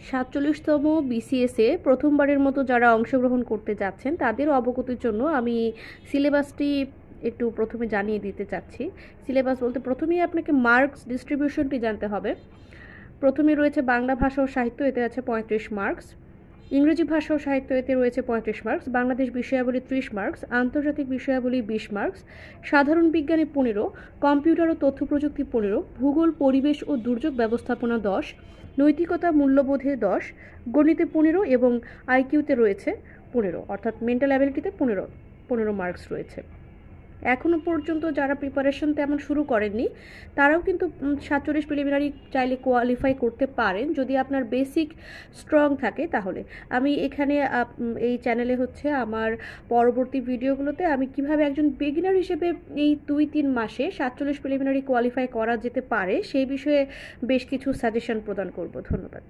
47তম বিসিএসে প্রথমবারের মতো যারা অংশগ্রহণ করতে যাচ্ছেন তাদের অবগতির জন্য আমি সিলেবাসটি একটু প্রথমে জানিয়ে দিতে চাচ্ছি। সিলেবাস বলতে প্রথমেই আপনাকে মার্কস ডিস্ট্রিবিউশনটি জানতে হবে। প্রথমে রয়েছে বাংলা ভাষা ও সাহিত্য, এতে আছে 35 মার্কস। ইংরেজি ভাষা ও সাহিত্য, এতে রয়েছে 35 মার্কস। বাংলাদেশ বিষয়াবলী 30 মার্কস। আন্তর্জাতিক বিষয়াবলী 20 মার্কস। সাধারণ বিজ্ঞানে 15, কম্পিউটার ও তথ্য প্রযুক্তি 15, ভূগোল, পরিবেশ ও দুর্যোগ ব্যবস্থাপনা 10, নৈতিকতা মূল্যবোধে 10, গণিতে 15 এবং আইকিউতে রয়েছে 15, অর্থাৎ মেন্টাল অ্যাবিলিটিতে 15 মার্কস রয়েছে। এখনও পর্যন্ত যারা প্রিপারেশন তেমন শুরু করেননি তারাও কিন্তু 47 প্রিলিমিনারি চাইলে কোয়ালিফাই করতে পারেন যদি আপনার বেসিক স্ট্রং থাকে। তাহলে আমি এখানে এই চ্যানেলে হচ্ছে আমার পরবর্তী ভিডিওগুলোতে আমি কিভাবে একজন বিগিনার হিসেবে এই 2-3 মাসে 47 প্রিলিমিনারি কোয়ালিফাই করা যেতে পারে সেই বিষয়ে বেশ কিছু সাজেশন প্রদান করব। ধন্যবাদ।